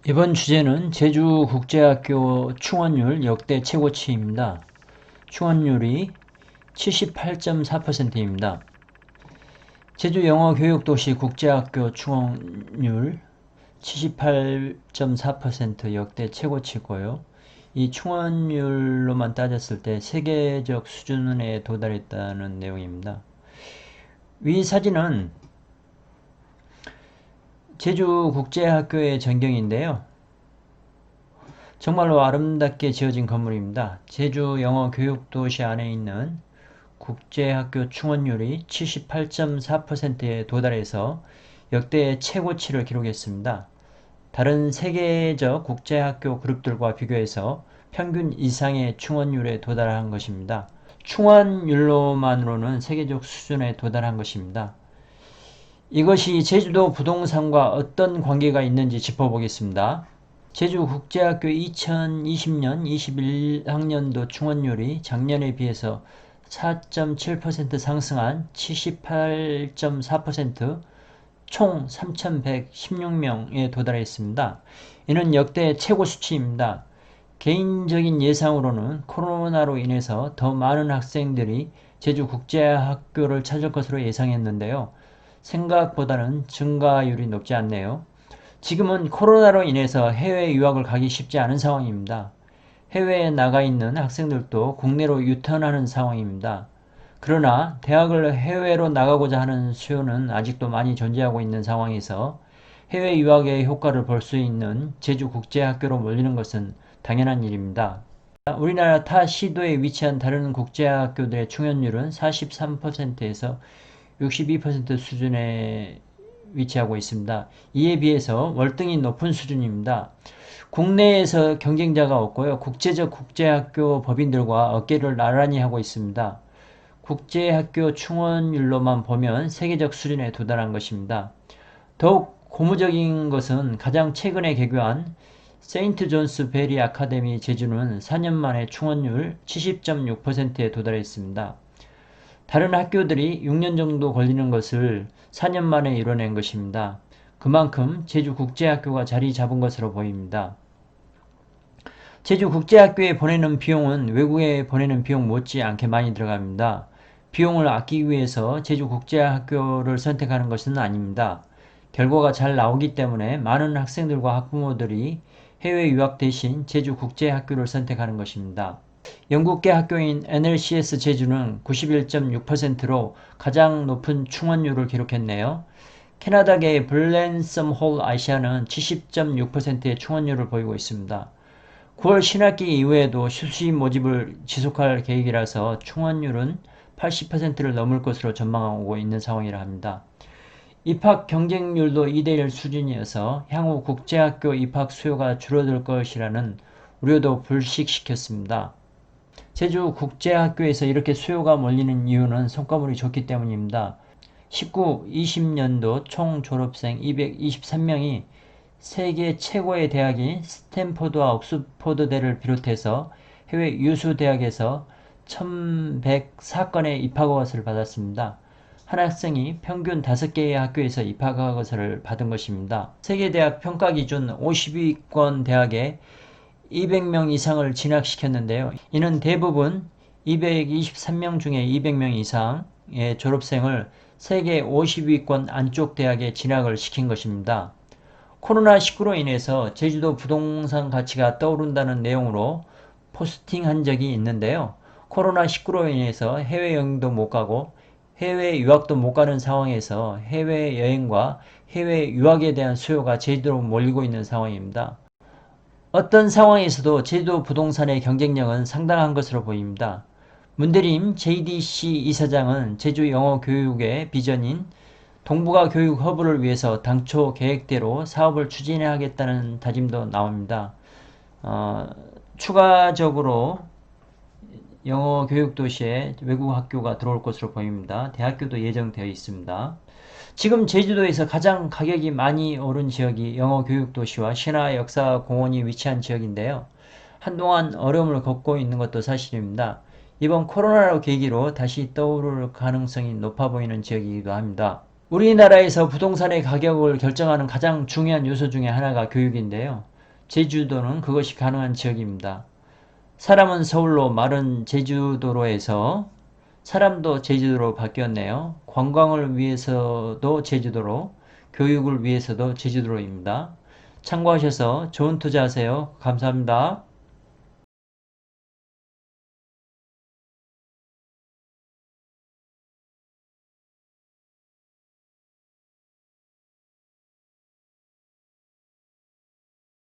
이번 주제는 제주국제학교 충원율 역대 최고치입니다. 충원율이 78.4%입니다. 제주영어교육도시 국제학교 충원율 78.4% 역대 최고치고요. 이 충원율로만 따졌을 때 세계적 수준에 도달했다는 내용입니다. 위 사진은 제주국제학교의 전경인데요. 정말로 아름답게 지어진 건물입니다. 제주 영어 교육도시 안에 있는 국제학교 충원율이 78.4%에 도달해서 역대 최고치를 기록했습니다. 다른 세계적 국제학교 그룹들과 비교해서 평균 이상의 충원율에 도달한 것입니다. 충원율로만으로는 세계적 수준에 도달한 것입니다. 이것이 제주도 부동산과 어떤 관계가 있는지 짚어보겠습니다. 제주국제학교 2020년 21학년도 충원율이 작년에 비해서 4.7% 상승한 78.4%, 총 3,116명에 도달했습니다. 이는 역대 최고 수치입니다. 개인적인 예상으로는 코로나로 인해서 더 많은 학생들이 제주국제학교를 찾을 것으로 예상했는데요. 생각보다는 증가율이 높지 않네요. 지금은 코로나로 인해서 해외 유학을 가기 쉽지 않은 상황입니다. 해외에 나가 있는 학생들도 국내로 유턴하는 상황입니다. 그러나 대학을 해외로 나가고자 하는 수요는 아직도 많이 존재하고 있는 상황에서 해외 유학의 효과를 볼 수 있는 제주국제학교로 몰리는 것은 당연한 일입니다. 우리나라 타 시도에 위치한 다른 국제학교들의 충원율은 43%에서 62% 수준에 위치하고 있습니다. 이에 비해서 월등히 높은 수준입니다. 국내에서 경쟁자가 없고요. 국제적 국제학교 법인들과 어깨를 나란히 하고 있습니다. 국제학교 충원율로만 보면 세계적 수준에 도달한 것입니다. 더욱 고무적인 것은 가장 최근에 개교한 세인트 존스 베리 아카데미 제주는 4년 만에 충원율 70.6%에 도달했습니다. 다른 학교들이 6년 정도 걸리는 것을 4년 만에 이뤄낸 것입니다. 그만큼 제주국제학교가 자리 잡은 것으로 보입니다. 제주국제학교에 보내는 비용은 외국에 보내는 비용 못지않게 많이 들어갑니다. 비용을 아끼기 위해서 제주국제학교를 선택하는 것은 아닙니다. 결과가 잘 나오기 때문에 많은 학생들과 학부모들이 해외 유학 대신 제주국제학교를 선택하는 것입니다. 영국계 학교인 NLCS 제주는 91.6%로 가장 높은 충원율을 기록했네요. 캐나다계 블랜섬 홀 아시아는 70.6%의 충원율을 보이고 있습니다. 9월 신학기 이후에도 수시 모집을 지속할 계획이라서 충원율은 80%를 넘을 것으로 전망하고 있는 상황이라 합니다. 입학 경쟁률도 2대1 수준이어서 향후 국제학교 입학 수요가 줄어들 것이라는 우려도 불식시켰습니다. 제주국제학교에서 이렇게 수요가 몰리는 이유는 성과물이 좋기 때문입니다. 19-20년도 총 졸업생 223명이 세계 최고의 대학인 스탠포드와 옥스퍼드대를 비롯해서 해외 유수 대학에서 1104건의 입학허가서를 받았습니다. 한 학생이 평균 5개의 학교에서 입학허가서를 받은 것입니다. 세계대학 평가기준 50위권 대학에 200명 이상을 진학시켰는데요. 이는 대부분 223명 중에 200명 이상의 졸업생을 세계 50위권 안쪽 대학에 진학을 시킨 것입니다. 코로나19로 인해서 제주도 부동산 가치가 떠오른다는 내용으로 포스팅한 적이 있는데요. 코로나19로 인해서 해외여행도 못 가고 해외 유학도 못 가는 상황에서 해외여행과 해외 유학에 대한 수요가 제주도로 몰리고 있는 상황입니다. 어떤 상황에서도 제주도 부동산의 경쟁력은 상당한 것으로 보입니다. 문대림 JDC 이사장은 제주 영어 교육의 비전인 동북아 교육 허브를 위해서 당초 계획대로 사업을 추진하겠다는 다짐도 나옵니다. 추가적으로 영어 교육 도시에 외국 학교가 들어올 것으로 보입니다. 대학교도 예정되어 있습니다. 지금 제주도에서 가장 가격이 많이 오른 지역이 영어 교육 도시와 신화 역사 공원이 위치한 지역인데요. 한동안 어려움을 겪고 있는 것도 사실입니다. 이번 코로나로 계기로 다시 떠오를 가능성이 높아 보이는 지역이기도 합니다. 우리나라에서 부동산의 가격을 결정하는 가장 중요한 요소 중에 하나가 교육인데요. 제주도는 그것이 가능한 지역입니다. 사람은 서울로, 말은 제주도로 해서 사람도 제주도로 바뀌었네요. 관광을 위해서도 제주도로, 교육을 위해서도 제주도로입니다. 참고하셔서 좋은 투자하세요. 감사합니다.